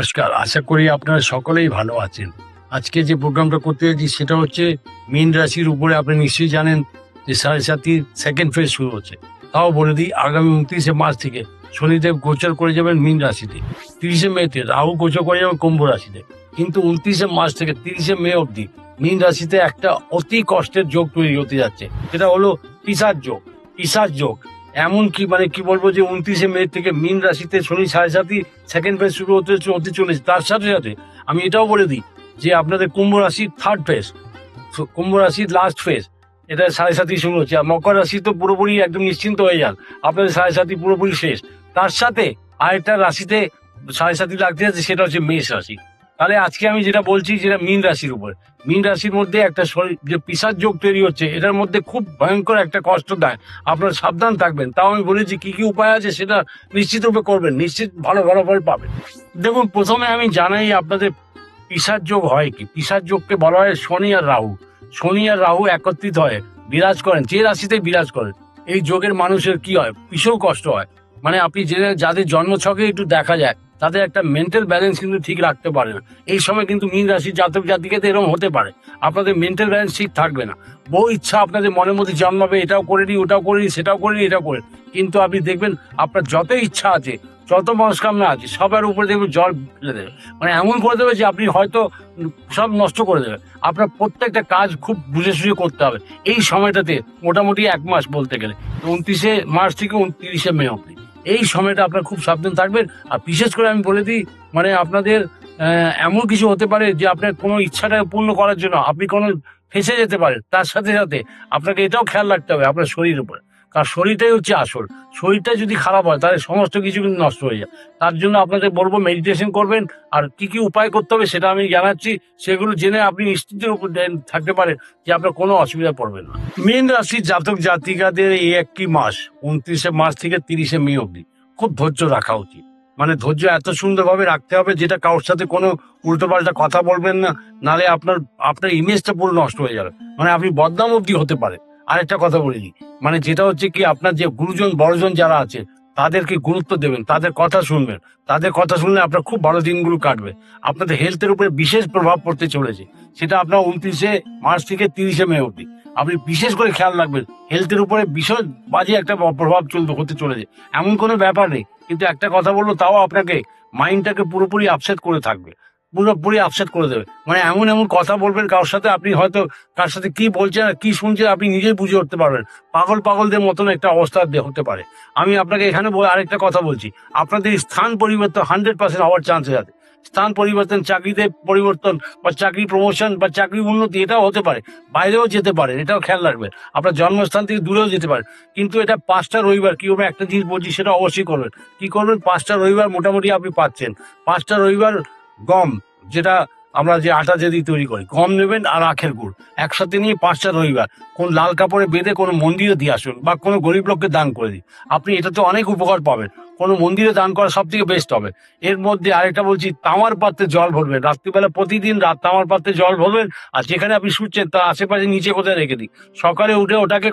নমস্কার, আশা করি আপনারা সকলেই ভালো আছেন। আজকে যে প্রোগ্রামটা করতে যাচ্ছি সেটা হচ্ছে মীন রাশির উপরে। আপনি নিশ্চয়ই জানেন যে 7.5 সেকেন্ড ফেজ শুরু হচ্ছে। তাও বলে দিই, আগামী 29শে মার্চ থেকে শনিদেব গোচর করে যাবেন মীন রাশিতে। 30শে মেতে রাহু গোচর করে যাবেন কুম্ভ রাশিতে। কিন্তু 29শে মার্চ থেকে 30শে মে অবধি মীন রাশিতে একটা অতি কষ্টের যোগ তৈরি হতে যাচ্ছে, সেটা হলো পিশাচ যোগ। পিশাচ যোগ এমন কি কি বলবো যে 29শে মে থেকে মীন রাশিতে শনি 7.5 সেকেন্ড ফেজ শুরু হতে চলেছে। তার সাথে সাথে আমি এটাও বলে দিই যে আপনাদের কুম্ভ রাশির থার্ড ফেজ, কুম্ভ রাশির লাস্ট ফেজ, এটা 7.5 শুরু হচ্ছে। আর মকর রাশি তো পুরোপুরি একদম নিশ্চিন্ত হয়ে যান, আপনাদের 7.5 পুরোপুরি শেষ। তার সাথে আরেকটা রাশিতে 7.5 লাগতে যাচ্ছে, সেটা হচ্ছে মেষ রাশি। তাহলে আজকে আমি যেটা বলছি যেটা মীন রাশির উপরে, মীন রাশির মধ্যে একটা যে পিশাচ যোগ তৈরি হচ্ছে, এটার মধ্যে খুব ভয়ঙ্কর একটা কষ্ট দেয়। আপনারা সাবধান থাকবেন। তাও আমি বলেছি কি কি উপায় আছে সেটা নিশ্চিত রূপে করবেন, নিশ্চিত ভালো ভালো ফল পাবেন। দেখুন, প্রথমে আমি জানাই আপনাদের পিশাচ যোগ হয় কি। পিশাচ যোগকে বলা হয় শনি আর রাহু। শনি আর রাহু একত্রিত হয়, বিরাজ করেন যে রাশিতে বিরাজ করেন। এই যোগের মানুষের কি হয়, ভীষণ কষ্ট হয়। আপনি যাদের জন্মছকে একটু দেখা যায় তাদের একটা মেন্টাল ব্যালেন্স কিন্তু ঠিক রাখতে পারে না। এই সময় কিন্তু মীন রাশির জাতক জাতিকাদের এরকম হতে পারে, আপনাদের মেন্টাল ব্যালেন্স ঠিক থাকবে না। বহু ইচ্ছা আপনাদের মনের মধ্যে জন্মাবে, এটাও করে নিই, ওটাও করে নিই, সেটাও করে নিই, এটাও করে। কিন্তু আপনি দেখবেন আপনার যত ইচ্ছা আছে, যত মনস্কামনা আছে, সবার উপরে দেখবেন জল ফেলে দেবে। এমন করে দেবে যে আপনি হয়তো সব নষ্ট করে দেবে। আপনার প্রত্যেকটা কাজ খুব বুঝে সুঝে করতে হবে এই সময়টাতে, মোটামুটি 1 মাস বলতে গেলে, 29শে মার্চ থেকে 29শে মে অব্দি। এই সময়টা আপনার খুব সাবধান থাকবেন। আর বিশেষ করে আমি বলে দিই, আপনাদের এমন কিছু হতে পারে যে আপনার কোনো ইচ্ছাটা পূর্ণ করার জন্য আপনি কোনো ফেঁসে যেতে পারেন। তার সাথে সাথে আপনাকে এটাও খেয়াল রাখতে হবে আপনার শরীরের উপরে, কারণ শরীরটাই হচ্ছে আসল। শরীরটা যদি খারাপ হয় তাহলে সমস্ত কিছু কিন্তু নষ্ট হয়ে যায়। তার জন্য আপনাদের বলবো মেডিটেশন করবেন। আর কি কি উপায় করতে হবে সেটা আমি জানাচ্ছি, সেগুলো জেনে আপনি নিশ্চিন্তের উপর থাকতে পারেন যে আপনার কোনো অসুবিধা পড়বে না। মীন রাশির জাতক জাতিকাদের এই একই মাস 29শে মার্চ থেকে 30শে মে অব্দি খুব ধৈর্য রাখা উচিত। ধৈর্য এত সুন্দরভাবে রাখতে হবে যেটা কারোর সাথে কোনো উল্টোপাল্টা কথা বলবেন না, নালে আপনার ইমেজটা পুরো নষ্ট হয়ে যাবে। আপনি বদনাম অব্দি হতে পারে। আরেকটা কথা বলে দিই, যেটা হচ্ছে কি, আপনার যে গুরুজন বড়জন যারা আছে তাদেরকে গুরুত্ব দেবেন, তাদের কথা শুনবেন। তাদের কথা শুনলে আপনার খুব ভালো দিনগুলো কাটবে। আপনাদের হেলথের উপরে বিশেষ প্রভাব পড়তে চলেছে, সেটা আপনার 29শে মার্চ থেকে 30শে মে অব্দি আপনি বিশেষ করে খেয়াল রাখবেন। হেলথের উপরে ভীষণ বাজে একটা প্রভাব হতে চলেছে। এমন কোনো ব্যাপার নেই, কিন্তু একটা কথা বলবো, তাও আপনাকে মাইন্ডটাকে পুরোপুরি আপসেট করে থাকবে, পুরোপুরি আপসেট করে দেবে। এমন এমন কথা বলবেন কারোর সাথে, আপনি হয়তো কার সাথে কি বলছেন আর কি শুনছেন আপনি নিজেই বুঝে উঠতে পারবেন। পাগলদের মতন একটা অবস্থা হতে পারে। আমি আপনাকে এখানে আরেকটা কথা বলছি, আপনাদের স্থান পরিবর্তন 100% হওয়ার চান্সেস আছে। স্থান পরিবর্তন, চাকরিতে পরিবর্তন, বা চাকরি প্রমোশন, বা চাকরি উন্নতি, এটাও হতে পারে। বাইরেও যেতে পারেন, এটাও খেয়াল রাখবেন। আপনার জন্মস্থান থেকে দূরেও যেতে পারেন। কিন্তু এটা 5টা রবিবার, কিভাবে একটা জিনিস বলছি সেটা অবশ্যই করবেন। কি করবেন, 5টা রবিবার মোটামুটি আপনি পাচ্ছেন। 5টা রবিবার গম, যেটা আমরা যে আটা যদি তৈরি করি, গম নেবেন আর আখের গুড় একসাথে নিয়ে 5টা রবিবার কোন লাল কাপড়ে বেঁধে কোনো মন্দিরে দিয়ে আসুন, বা কোনো গরিব লোককে দান করে দিন। আপনি এটাতে অনেক উপকার পাবেন। কোনো মন্দিরে দান করা সব থেকে বেস্ট হবে। এর মধ্যে আরেকটা বলছি, তামার পাত্রে জল ভরবেন রাত্রিবেলা, প্রতিদিন তামার পাত্রে জল ভরবেন। আর যেখানে আপনি শুচ্ছেন তার আশেপাশে নিচে কোথায় রেখে দিন। সকালে উঠে ওটাকে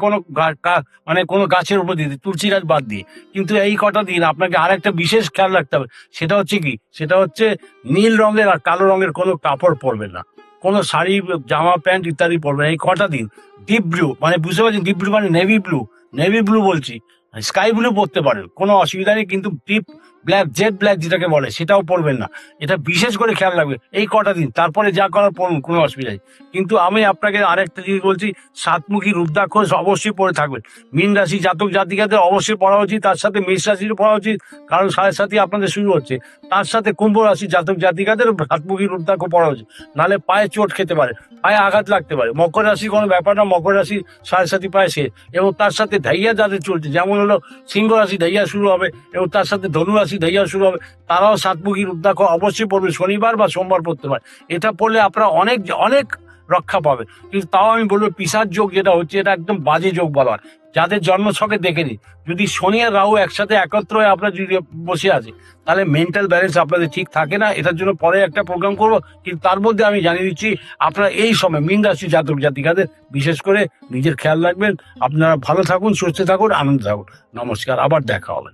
কোনো গাছের উপর দিয়ে দিন, তুলসী গাছ বাদ দিয়ে। কিন্তু এই কটা দিন আপনাকে আরেকটা বিশেষ খেয়াল রাখতে হবে, সেটা হচ্ছে কি, সেটা হচ্ছে নীল রঙের আর কালো রঙের কোনো কাপড় পরবেন না, কোনো শাড়ি, জামা, প্যান্ট ইত্যাদি পরবেন এই কটা দিন। ডিপ ব্লু, বুঝতে পারছেন, ডিপ ব্লু নেভি ব্লু বলছি, স্কাই ব্লু পরতে পারেন, কোনো অসুবিধা নেই। কিন্তু ডিপ ব্ল্যাক, জেড ব্ল্যাক যেটাকে বলে, সেটাও পরবেন না। এটা বিশেষ করে খেয়াল রাখবে এই কটা দিন, তারপরে যা করার পড়ুন, কোনো অসুবিধা নেই। কিন্তু আমি আপনাকে আরেকটা জিনিস বলছি, 7মুখী রুদ্রাক্ষ অবশ্যই পড়ে থাকবেন। মীন রাশি জাতক জাতিকাদের অবশ্যই পড়া উচিত, তার সাথে মেষ রাশিরও পড়া উচিত, কারণ 7.5 আপনাদের শুরু হচ্ছে। তার সাথে কুম্ভ রাশি জাতক জাতিকাদের 7মুখী রুদ্রাক্ষ পড়া উচিত, নাহলে পায়ে চোট খেতে পারে, পায়ে আঘাত লাগতে পারে। মকর রাশি কোনো ব্যাপার না, মকর রাশি 7.5 পায়ে শেষ। এবং তার সাথে ধাইয়া যাদের চলছে, যেমন হলো সিংহ রাশি ধাইয়া শুরু হবে, এবং তার সাথে ধনু রাশি ধাইয়া শুরু হবে, তারাও 7মুখী রুদ্রাক্ষ অবশ্যই পড়বে, শনিবার বা সোমবার পড়তে পারে। এটা পড়লে আপনারা অনেক অনেক রক্ষা পাবে। কিন্তু তাও আমি বলবো, পিশাচ যোগ যেটা হচ্ছে, এটা একদম বাজে যোগ বলা হয়। যাদের জন্মছকে দেখে নিন, যদি শনি আর রাহু একসাথে একত্র হয়ে আপনার যদি বসে আছে, তাহলে মেন্টাল ব্যালেন্স আপনাদের ঠিক থাকে না। এটার জন্য পরে একটা প্রোগ্রাম করবো। কিন্তু তার মধ্যে আমি জানিয়ে দিচ্ছি, আপনারা এই সময় মীন রাশি জাতক জাতিকাদের বিশেষ করে নিজের খেয়াল রাখবেন। আপনারা ভালো থাকুন, সুস্থ থাকুন, আনন্দ থাকুন। নমস্কার, আবার দেখা হবে।